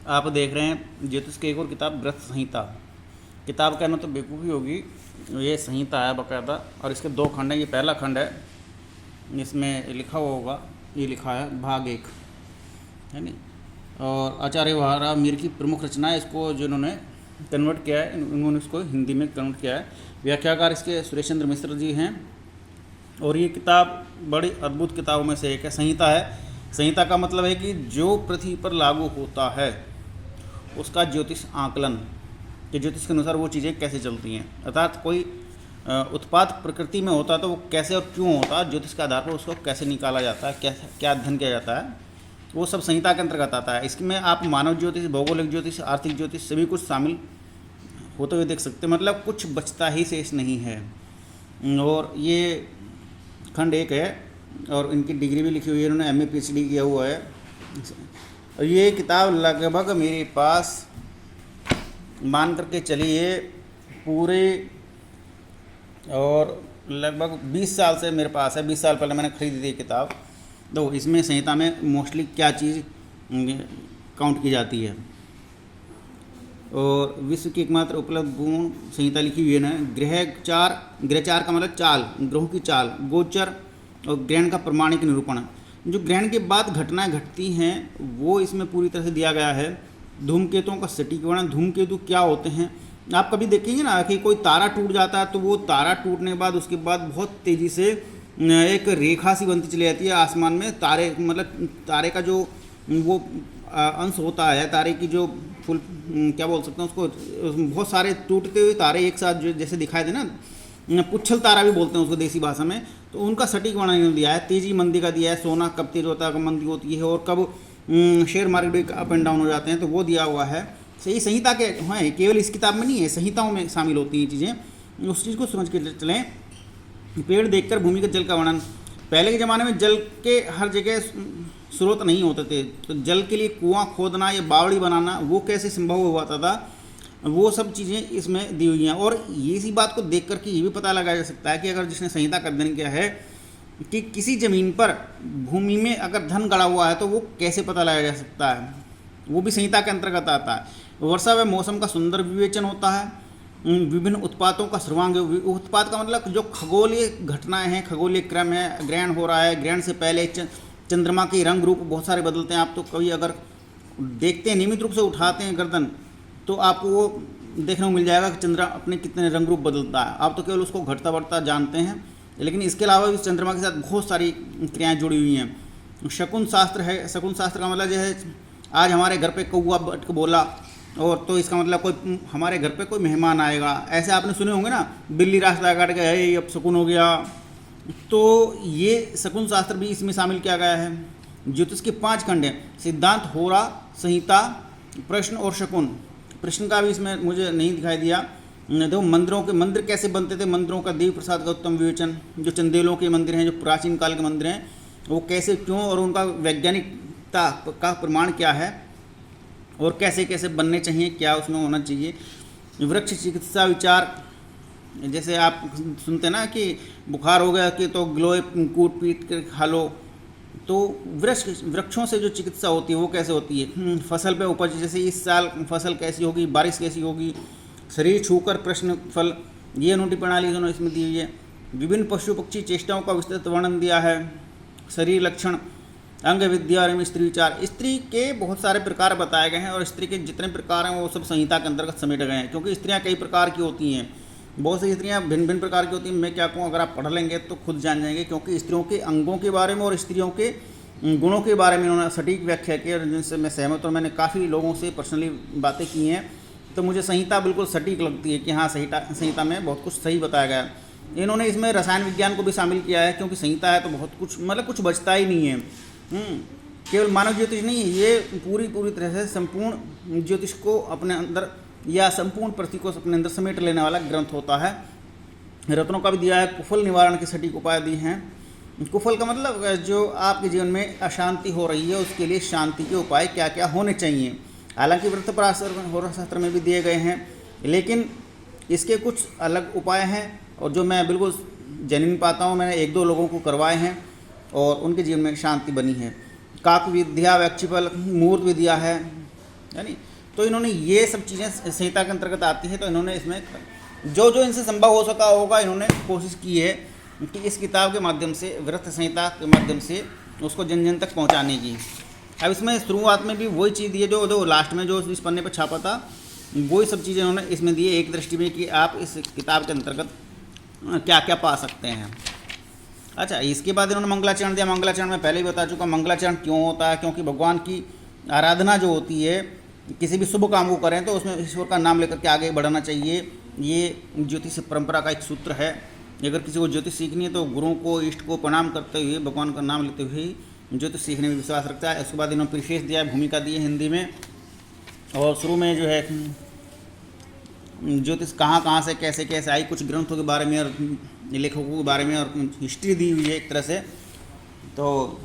आप देख रहे हैं ज्योतिष की एक और किताब ग्रंथ संहिता। किताब कहना तो बेवकूफ़ी होगी, ये संहिता है बाकायदा और इसके 2 खंड हैं। ये पहला खंड है, इसमें लिखा हुआ होगा, ये लिखा है भाग 1 है नी। और आचार्य वारा मीर की प्रमुख रचना है। इसको जिन्होंने कन्वर्ट किया है, उन्होंने इसको हिंदी में कन्वर्ट किया है। व्याख्याकार इसके सुरेश चंद्र मिश्र जी हैं। और ये किताब बड़ी अद्भुत किताबों में से एक है। संहिता है। संहिता का मतलब है कि जो पृथ्वी पर लागू होता है उसका ज्योतिष आकलन, कि ज्योतिष के अनुसार वो चीज़ें कैसे चलती हैं। अर्थात कोई उत्पाद प्रकृति में होता है तो वो कैसे और क्यों होता है, ज्योतिष के आधार पर उसको कैसे निकाला जाता है, क्या अध्ययन किया जाता है, वो सब संहिता के अंतर्गत आता है। इसमें आप मानव ज्योतिष, भौगोलिक ज्योतिष, आर्थिक ज्योतिष सभी कुछ शामिल होते हुए देख सकते हैं। मतलब कुछ बचता ही शेष नहीं है। और ये खंड 1 है और इनकी डिग्री भी लिखी हुई है, इन्होंने MA PhD किया हुआ है। और ये किताब लगभग मेरे पास मान करके चलिए पूरे और लगभग 20 साल से मेरे पास है। 20 साल पहले मैंने खरीदी थी किताब। तो इसमें संहिता में मोस्टली क्या चीज़ काउंट की जाती है। और विश्व की एकमात्र उपलब्ध गुण संहिता लिखी हुई है ना। ग्रह चार का मतलब चाल, ग्रहों की चाल, गोचर और ग्रहण का प्रमाणिक निरूपण। जो ग्रहण के बाद घटनाएं घटती हैं वो इसमें पूरी तरह से दिया गया है। धूमकेतुओं का सटीक वर्णन, धूमकेतु क्या होते हैं। आप कभी देखेंगे ना कि कोई तारा टूट जाता है तो वो तारा टूटने के बाद उसके बाद बहुत तेज़ी से एक रेखा सी बनती चली जाती है आसमान में। तारे मतलब तारे का जो वो अंश होता है, तारे की जो फुल क्या बोल सकते हैं उसको, बहुत सारे टूटते हुए तारे एक साथ जो जैसे दिखाई दे ना, पुच्छल तारा भी बोलते हैं उसको देसी भाषा में। तो उनका सटीक वर्णन दिया है। तेजी मंदी का दिया है, सोना कब तेज होता है, कब मंदी होती है, और कब शेयर मार्केट भी अप एंड डाउन हो जाते हैं, तो वो दिया हुआ है। सही संहिता के हैं, केवल इस किताब में नहीं है, संहिताओं में शामिल होती हैं चीज़ें। उस चीज़ को समझ के चलें। पेड़ देखकर भूमिगत जल का वर्णन। पहले के ज़माने में जल के हर जगह स्रोत नहीं होते थे, तो जल के लिए कुआं खोदना या बावड़ी बनाना वो कैसे संभव हुआ था, वो सब चीज़ें इसमें दी हुई हैं। और इसी बात को देख करके ये भी पता लगाया जा सकता है कि अगर जिसने संहिता का अध्ययन किया है कि किसी ज़मीन पर भूमि में अगर धन गड़ा हुआ है तो वो कैसे पता लगाया जा सकता है, वो भी संहिता के अंतर्गत आता है। वर्षा व मौसम का सुंदर विवेचन होता है। विभिन्न उत्पादों का सर्वांग, उत्पाद का मतलब जो खगोलीय घटनाएं हैं, खगोलीय क्रम है, ग्रहण हो रहा है, ग्रहण से पहले चंद्रमा के रंग रूप बहुत सारे बदलते हैं। आप तो कभी अगर देखते हैं, नियमित रूप से उठाते हैं गर्दन, तो आपको वो देखने को मिल जाएगा कि चंद्रमा अपने कितने रंग रूप बदलता है। आप तो केवल उसको घटता बढ़ता जानते हैं, लेकिन इसके अलावा भी चंद्रमा के साथ बहुत सारी क्रियाएँ जुड़ी हुई हैं। शकुन शास्त्र है। शकुन शास्त्र का मतलब जो है, आज हमारे घर पे कौआ बैठ के बोला, और तो इसका मतलब कोई हमारे घर पे कोई मेहमान आएगा। ऐसे आपने सुने होंगे ना, बिल्ली रास्ता काट के है अब शकुन हो गया। तो ये शकुन शास्त्र भी इसमें शामिल किया गया है। ज्योतिष के 5 खंड हैं, सिद्धांत, होरा, संहिता, प्रश्न और शकुन। प्रश्न का भी इसमें मुझे नहीं दिखाई दिया। देखो मंदिरों के, मंदिर कैसे बनते थे, मंदिरों का देवी प्रसाद का उत्तम विवेचन। जो चंदेलों के मंदिर हैं, जो प्राचीन काल के मंदिर हैं, वो कैसे, क्यों और उनका वैज्ञानिकता का प्रमाण क्या है, और कैसे कैसे बनने चाहिए, क्या उसमें होना चाहिए। वृक्ष चिकित्सा विचार, जैसे आप सुनते ना कि बुखार हो गया कि तो गिलोय कूट पीट कर खा लो, तो वृक्षों से जो चिकित्सा होती है वो कैसे होती है। फसल पे उपज, जैसे इस साल फसल कैसी होगी, बारिश कैसी होगी। शरीर छूकर प्रश्न फल, ये अनूठी प्रणाली उन्होंने इसमें दी हुई है। विभिन्न पशु पक्षी चेष्टाओं का विस्तृत वर्णन दिया है। शरीर लक्षण, अंग विद्या और स्त्री विचार। स्त्री के बहुत सारे प्रकार बताए गए हैं, और स्त्री के जितने प्रकार हैं वो सब संहिता के अंतर्गत समेटे गए हैं, क्योंकि स्त्रियां कई प्रकार की होती हैं। बहुत सी स्त्रियां भिन्न भिन्न प्रकार की होती हैं। मैं क्या कहूँ, अगर आप पढ़ लेंगे तो खुद जान जाएंगे, क्योंकि स्त्रियों के अंगों के बारे में और स्त्रियों के गुणों के बारे में उन्होंने सटीक व्याख्या की, और जिनसे मैं सहमत हूँ। मैंने काफ़ी लोगों से पर्सनली बातें की हैं, तो मुझे संहिता बिल्कुल सटीक लगती है कि हाँ, संहिता में बहुत कुछ सही बताया गया है। इन्होंने इसमें रसायन विज्ञान को भी शामिल किया है, क्योंकि संहिता है तो बहुत कुछ, मतलब कुछ बचता ही नहीं है। केवल मानव ज्योतिष नहीं है, ये पूरी तरह से संपूर्ण ज्योतिष को अपने अंदर, या संपूर्ण पृथ्वी को अपने अंदर समेट लेने वाला ग्रंथ होता है। रत्नों का भी दिया है। कुफल निवारण के सटीक उपाय दिए हैं। कुफल का मतलब जो आपके जीवन में अशांति हो रही है उसके लिए शांति के उपाय क्या क्या होने चाहिए। हालांकि वृत्तपराशास्त्र में भी दिए गए हैं, लेकिन इसके कुछ अलग उपाय हैं, और जो मैं बिल्कुल जेन्युइन पाता हूँ। मैंने 1-2 लोगों को करवाए हैं और उनके जीवन में शांति बनी है। काक विद्या, वैक्षिपल, मूर्त विद्या है, यानी तो इन्होंने ये सब चीज़ें संहिता के अंतर्गत आती है, तो इन्होंने इसमें जो जो इनसे संभव हो सका होगा इन्होंने कोशिश की है कि इस किताब के माध्यम से, वृत्त संहिता के माध्यम से उसको जन जन तक पहुंचाने की। अब इसमें शुरुआत में भी वही चीज़ दी है जो लास्ट में जो इस पन्ने पर छापा था, वही सब चीज़ें इन्होंने इसमें दी है एक दृष्टि में कि आप इस किताब के अंतर्गत क्या क्या पा सकते हैं। अच्छा, इसके बाद इन्होंने मंगलाचरण दिया। मंगलाचरण में पहले ही बता चुका, मंगलाचरण क्यों होता है, क्योंकि भगवान की आराधना जो होती है, किसी भी शुभ काम को करें तो उसमें ईश्वर का नाम लेकर के आगे बढ़ना चाहिए। ये ज्योतिष परंपरा का एक सूत्र है। अगर किसी को ज्योतिष सीखनी है तो गुरुओं को, इष्ट को प्रणाम करते हुए, भगवान का नाम लेते हुए ज्योतिष सीखने में विश्वास रखता है। उसके बाद इन्होंने परिशेष दिया, भूमिका दी है हिंदी में, और शुरू में जो है ज्योतिष कहाँ कहाँ से कैसे कैसे आई, कुछ ग्रंथों के बारे में और लेखकों के बारे में और हिस्ट्री दी हुई है एक तरह से। तो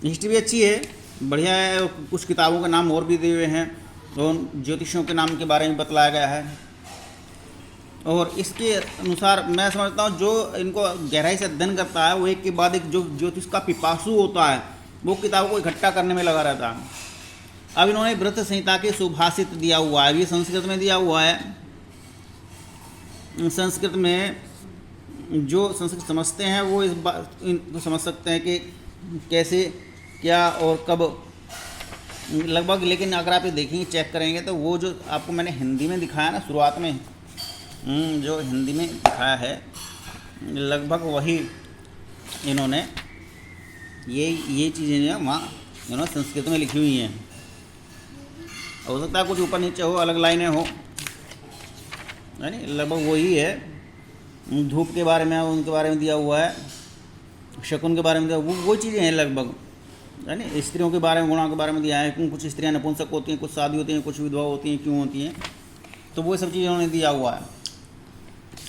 हिस्ट्री भी अच्छी है, बढ़िया है। और कुछ किताबों के नाम और भी दिए हुए हैं, और ज्योतिषियों के नाम के बारे में बतलाया गया है। और इसके अनुसार मैं समझता हूँ जो इनको गहराई से अध्ययन करता है वो एक के बाद एक जो ज्योतिष का पिपासु होता है वो किताबों को इकट्ठा करने में लगा रहता है। अब इन्होंने वृत्त संहिता के सुभाषित दिया हुआ है, ये संस्कृत में दिया हुआ है। संस्कृत में जो संस्कृत समझते हैं वो इस बात इनको समझ सकते हैं कि कैसे क्या और कब लगभग। लेकिन अगर आप ये देखेंगे, चेक करेंगे तो वो जो आपको मैंने हिंदी में दिखाया ना शुरुआत में, जो हिंदी में दिखाया है लगभग वही इन्होंने ये चीज़ें जो वहाँ इन्होंने संस्कृत में लिखी हुई हैं। हो सकता है कुछ ऊपर नीचे हो, अलग लाइनें हो, यानी लगभग वही है। धूप के बारे में उनके बारे में दिया हुआ है, शकुन के बारे में दिया, वो चीज़ें हैं लगभग, यानी स्त्रियों के बारे में, गुणों के बारे में दिया है। कुछ स्त्रियाँ नपुंसक होती हैं, कुछ शादी होती हैं, कुछ विधवा होती हैं, क्यों होती हैं, तो वो सब चीज़ें उन्होंने दिया हुआ है।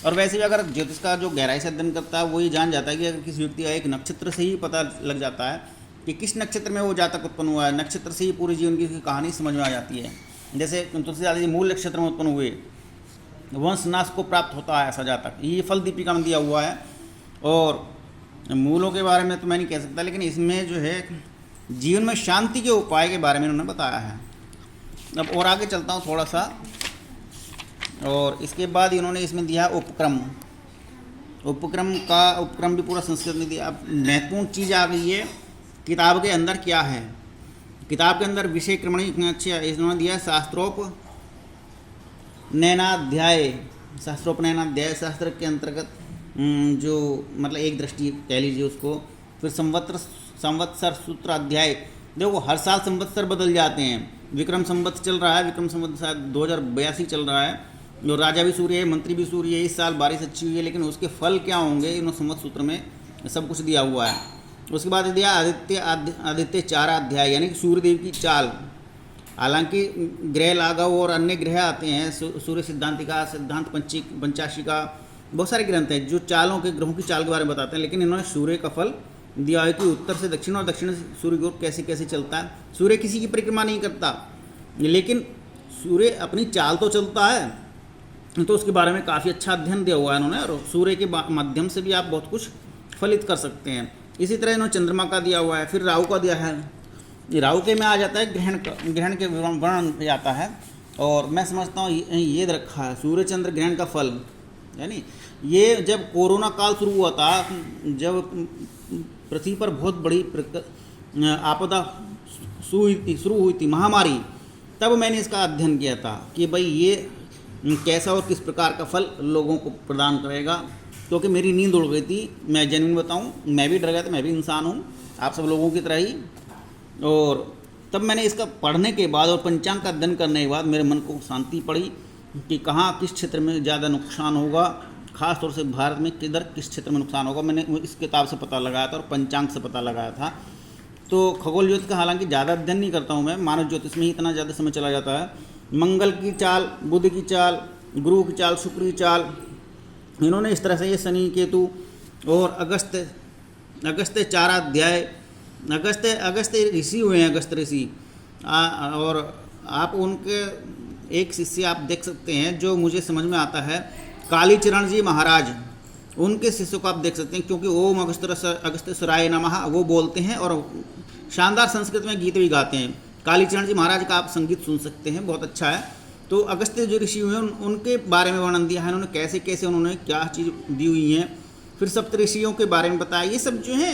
और वैसे भी अगर ज्योतिष का जो गहराई से अध्ययन करता है वो ये जान जाता है कि अगर किसी व्यक्ति का एक नक्षत्र से ही पता लग जाता है कि किस नक्षत्र में वो जातक उत्पन्न हुआ है, नक्षत्र से ही पूरी जीवन की कहानी समझ में आ जाती है। जैसे तुलसीदास जी मूल नक्षत्र में उत्पन्न हुए, वंशनाश को प्राप्त होता है ऐसा जातक, ये फल दीपिका में दिया हुआ है। और मूलों के बारे में तो मैं नहीं कह सकता, लेकिन इसमें जो है जीवन में शांति के उपाय के बारे में उन्होंने बताया है। अब और आगे चलता हूँ थोड़ा सा, और इसके बाद इन्होंने इसमें दिया उपक्रम। उपक्रम भी पूरा संस्कृत में दिया। अब महत्वपूर्ण चीज़ आ गई है किताब के अंदर क्या है। किताब के अंदर विषय क्रमणी इतने अच्छे इन्होंने दिया, शास्त्रोपनयनाध्याय। शास्त्रोपनयनाध्याय शास्त्र के अंतर्गत जो मतलब एक दृष्टि कह लीजिए उसको। फिर संवत्सर सूत्र अध्याय। देखो हर साल संवत्सर बदल जाते हैं। विक्रम संवत्सर चल रहा है, विक्रम संवत्सर शायद 2082 चल रहा है, और राजा भी सूर्य है, मंत्री भी सूर्य है। इस साल बारिश अच्छी हुई है, लेकिन उसके फल क्या होंगे इन्होंने संवत्सर सूत्र में सब कुछ दिया हुआ है। उसके बाद दिया आदित्य चारा अध्याय, यानी कि सूर्यदेव की चाल। हालांकि ग्रह लाघव और अन्य ग्रह आते हैं, सूर्य सिद्धांतिका, सिद्धांत पंचाशिका, बहुत सारे ग्रंथ हैं जो चालों के ग्रहों की चाल के बारे में बताते हैं। लेकिन इन्होंने सूर्य का फल दिया है कि उत्तर से दक्षिण और दक्षिण से सूर्य की ओर कैसे कैसे चलता है। सूर्य किसी की परिक्रमा नहीं करता, लेकिन सूर्य अपनी चाल तो चलता है, तो उसके बारे में काफ़ी अच्छा अध्ययन दिया हुआ है इन्होंने। और सूर्य के माध्यम से भी आप बहुत कुछ फलित कर सकते हैं। इसी तरह इन्होंने चंद्रमा का दिया हुआ है, फिर राहु का दिया है। राहु के में आ जाता है ग्रहण के वर्णन पे आता है। और मैं समझता हूँ ये रखा है सूर्य चंद्र ग्रहण का फल, यानी ये जब कोरोना काल शुरू हुआ था, जब पृथ्वी पर बहुत बड़ी आपदा शुरू हुई थी, महामारी, तब मैंने इसका अध्ययन किया था कि भाई ये कैसा और किस प्रकार का फल लोगों को प्रदान करेगा। क्योंकि मेरी नींद उड़ गई थी, मैं जेन्युइन बताऊं, मैं भी डर गया था, मैं भी इंसान हूं आप सब लोगों की तरह ही। और तब मैंने इसका पढ़ने के बाद और पंचांग का अध्ययन करने के बाद मेरे मन को शांति पड़ी कि कहाँ किस क्षेत्र में ज़्यादा नुकसान होगा, ख़ास तौर से भारत में किस क्षेत्र में नुकसान होगा। मैंने इस किताब से पता लगाया था और पंचांग से पता लगाया था। तो खगोल ज्योतिष का हालांकि ज़्यादा अध्ययन नहीं करता हूँ मैं, मानव ज्योतिष में ही इतना ज़्यादा समय चला जाता है। मंगल की चाल, बुध की चाल, गुरु की चाल, शुक्र की चाल, इन्होंने इस तरह से ये शनि केतु और अगस्त्य चार अध्याय, अगस्त्य ऋषि हुए हैं, अगस्त्य ऋषि। और आप उनके एक शिष्य आप देख सकते हैं जो मुझे समझ में आता है, कालीचरण जी महाराज, उनके शिष्यों को आप देख सकते हैं, क्योंकि ओम अगस्त्येश्वराय नमः वो बोलते हैं और शानदार संस्कृत में गीत भी गाते हैं। कालीचरण जी महाराज का आप संगीत सुन सकते हैं, बहुत अच्छा है। तो अगस्त्य जो ऋषि हुए उनके बारे में वर्णन दिया है इन्होंने, कैसे कैसे उन्होंने क्या चीज़ दी हुई है। फिर सप्त ऋषियों के बारे में बताया। ये सब जो है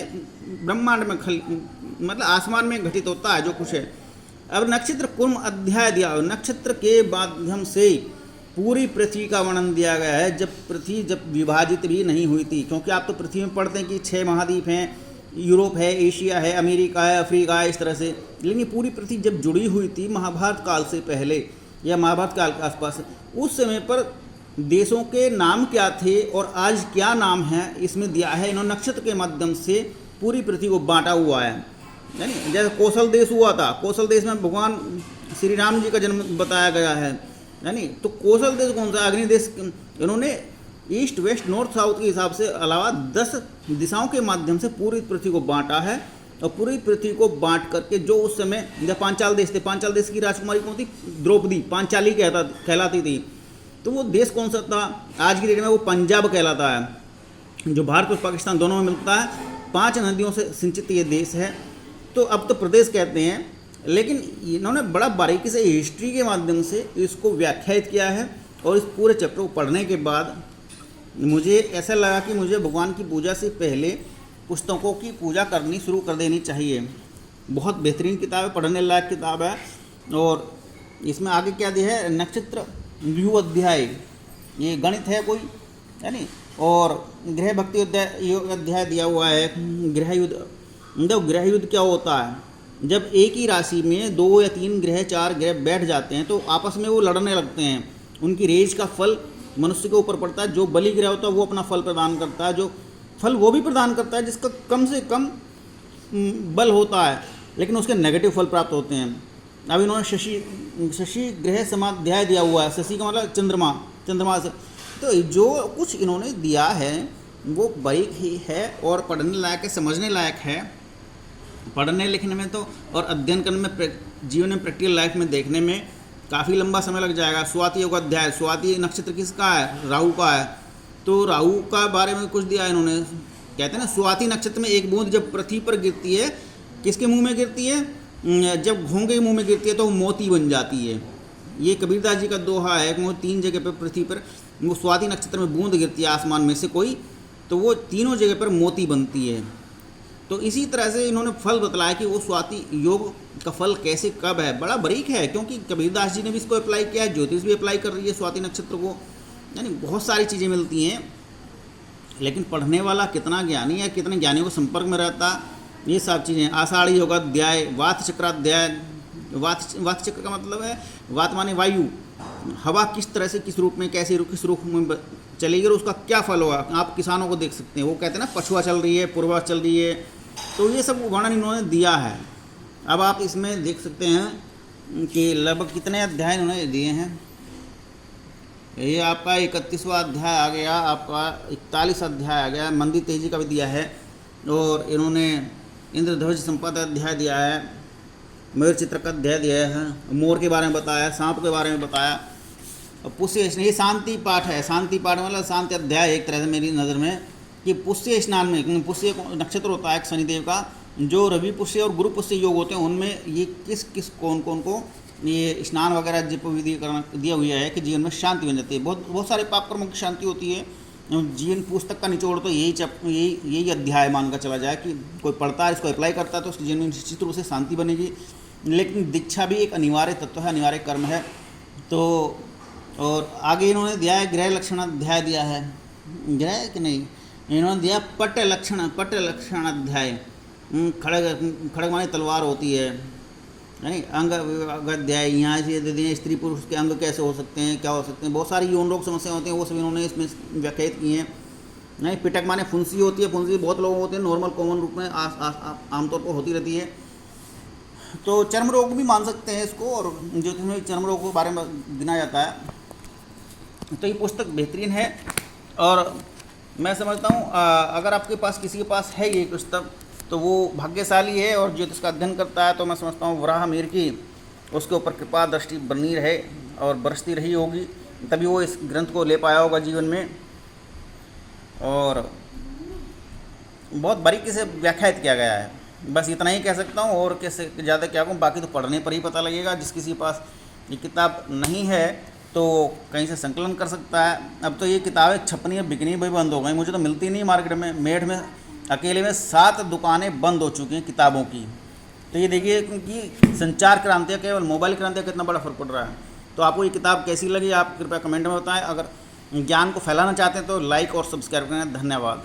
ब्रह्मांड में मतलब आसमान में घटित होता है जो कुछ है। अब नक्षत्र कुर्म अध्याय दिया, नक्षत्र के माध्यम से पूरी पृथ्वी का वर्णन दिया गया है, जब पृथ्वी जब विभाजित भी नहीं हुई थी। क्योंकि आप तो पृथ्वी में पढ़ते हैं कि 6 महाद्वीप हैं, यूरोप है, एशिया है, अमेरिका है, अफ्रीका है, इस तरह से। लेकिन पूरी पृथ्वी जब जुड़ी हुई थी महाभारत काल से पहले या महाभारत काल के आसपास, उस समय पर देशों के नाम क्या थे और आज क्या नाम है इसमें दिया है। इन्होंने नक्षत्र के माध्यम से पूरी पृथ्वी को बांटा हुआ है। यानी जैसे कौशल देश हुआ था, कौशल देश में भगवान श्री राम जी का जन्म बताया गया है। यानी तो कौशल देश कौन सा, अग्नि देश। इन्होंने ईस्ट वेस्ट नॉर्थ साउथ के हिसाब से अलावा 10 दिशाओं के माध्यम से पूरी पृथ्वी को बांटा है। और पूरी पृथ्वी को बांट करके जो उस समय जब पांचाल देश थे, पांचाल देश की राजकुमारी कौन थी, द्रौपदी, पांचाली कहलाती थी। तो वो देश कौन सा था, आज की डेट में वो पंजाब कहलाता है, जो भारत और पाकिस्तान दोनों में मिलता है। 5 नदियों से सिंचित ये देश है। तो अब तो प्रदेश कहते हैं, लेकिन इन्होंने बड़ा बारीकी से हिस्ट्री के माध्यम से इसको व्याख्यायित किया है। और इस पूरे चैप्टर को पढ़ने के बाद मुझे ऐसा लगा कि मुझे भगवान की पूजा से पहले पुस्तकों की पूजा करनी शुरू कर देनी चाहिए। बहुत बेहतरीन किताब है, पढ़ने लायक किताब है। और इसमें आगे क्या दिया है, नक्षत्र व्यूह अध्याय, ये गणित है कोई, है नहीं। और ग्रह भक्ति अध्याय दिया हुआ है। ग्रह युद्ध, मतलब ग्रह युद्ध क्या होता है, जब एक ही राशि में 2 या 3 ग्रह 4 ग्रह बैठ जाते हैं तो आपस में वो लड़ने लगते हैं। उनकी रेज का फल मनुष्य के ऊपर पड़ता है। जो बलि ग्रह होता है वो अपना फल प्रदान करता है, जो फल वो भी प्रदान करता है जिसका कम से कम बल होता है, लेकिन उसके नेगेटिव फल प्राप्त होते हैं। अब इन्होंने शशि ग्रह समाध्याय दिया हुआ है। शशि का मतलब चंद्रमा से। तो जो कुछ इन्होंने दिया है वो बारीक ही है और पढ़ने लायक है, समझने लायक है। पढ़ने लिखने में तो और अध्ययन करने में, जीवन में प्रैक्टिकल लाइफ में देखने में काफ़ी लंबा समय लग जाएगा। स्वाति योग अध्याय, स्वाति नक्षत्र किसका है, राहु का है। तो राहु का बारे में कुछ दिया इन्होंने। कहते हैं ना, स्वाति नक्षत्र में एक बूंद जब पृथ्वी पर गिरती है, किसके मुंह में गिरती है, जब घोंगे के मुंह में गिरती है तो वो मोती बन जाती है। ये कबीरदास जी का दोहा है कि वो 3 जगह पर पृथ्वी पर वो स्वाति नक्षत्र में बूंद गिरती है आसमान में से कोई, तो वो तीनों जगह पर मोती बनती है। तो इसी तरह से इन्होंने फल बतलाया कि वो स्वाति योग का फल कैसे कब है। बड़ा बारीक है, क्योंकि कबीरदास जी ने भी इसको अप्लाई किया है, ज्योतिष भी अप्लाई कर रही है स्वाति नक्षत्र को। यानी बहुत सारी चीज़ें मिलती हैं, लेकिन पढ़ने वाला कितना ज्ञानी है, कितने ज्ञानियों के संपर्क में रहता, ये सब चीज़ें। आषाढ़ी योगाध्याय, वात चक्राध्याय। वात चक्र का मतलब है, वात माने वायु, हवा किस तरह से किस रूप में कैसे किस रूप में चलेगी और उसका क्या फल होगा। आप किसानों को देख सकते हैं, वो कहते हैं ना पछुआ चल रही है, पूर्वा चल रही है। तो ये सब वर्णन इन्होंने दिया है। अब आप इसमें देख सकते हैं कि लगभग कितने अध्याय इन्होंने दिए हैं। ये आपका 31वां अध्याय आ गया, आपका 41 अध्याय आ गया। मंदी तेजी का भी दिया है। और इन्होंने इंद्रध्वज संपद अध्याय दिया है, मयूर चित्र का अध्याय दिया है, मोर के बारे में बताया, सांप के बारे में बताया। और पुष्य, ये शांति पाठ है। शांति पाठ मतलब शांति अध्याय एक तरह से मेरी नज़र में, कि पुष्य स्नान में, पुष्य नक्षत्र होता है एक शनिदेव का, जो रवि पुष्य और गुरु पुष्य योग होते हैं, उनमें ये किस कौन को ये स्नान वगैरह जप विधि करना दिया हुआ है कि जीवन में शांति बन जाती है। बहुत सारे पाप कर्मों की शांति होती है। जीवन पुस्तक का निचोड़ तो यही अध्याय मान कर चला जाए कि कोई पढ़ता है, इसको अप्लाई करता है तो उसके जीवन में निश्चित रूप से शांति बनेगी। लेकिन दीक्षा भी एक अनिवार्य तत्व है, अनिवार्य कर्म है। तो और आगे इन्होंने दिया है ग्रह लक्षण अध्याय दिया है, ग्रह कि नहीं, इन्होंने दिया पट लक्षण अध्याय। खड़ग माने तलवार होती है, यानी अंग अध्याय। यहाँ से दे दिए स्त्री पुरुष के अंग कैसे हो सकते हैं, क्या हो सकते हैं, बहुत सारी यौन रोग समस्या होती हैं, वो सब इन्होंने इसमें व्याख्यात की हैं। नहीं, पिटक माने फुंसी होती है। फुंसी बहुत लोग होते हैं, नॉर्मल कॉमन रूप में आमतौर पर होती रहती है। तो चर्म रोग भी मान सकते हैं इसको, और ज्योतिष में चर्म रोग के बारे में गिना जाता है। तो ये पुस्तक बेहतरीन है और मैं समझता हूँ अगर आपके पास किसी के पास है ये पुस्तक तो वो भाग्यशाली है और ज्योतिष का अध्ययन करता है। तो मैं समझता हूँ वराह मिहिर की उसके ऊपर कृपा दृष्टि बनी रहे और बरसती रही होगी, तभी वो इस ग्रंथ को ले पाया होगा जीवन में। और बहुत बारीकी से व्याख्यात किया गया है। बस इतना ही कह सकता हूँ, और कैसे ज़्यादा क्या कहूँ, बाकी तो पढ़ने पर ही पता लगेगा। जिस किसी के पास ये किताब नहीं है तो कहीं से संकलन कर सकता है। अब तो ये किताबें छपनी है, बिकनी भी बंद हो गई, मुझे तो मिलती नहीं मार्केट में। मेरठ में अकेले में 7 दुकानें बंद हो चुकी हैं किताबों की। तो ये देखिए, क्योंकि संचार क्रांति, केवल मोबाइल क्रांति का कितना बड़ा फर्क पड़ रहा है। तो आपको ये किताब कैसी लगी, आप कृपया कमेंट में बताएं। अगर ज्ञान को फैलाना चाहते हैं तो लाइक और सब्सक्राइब करें। धन्यवाद।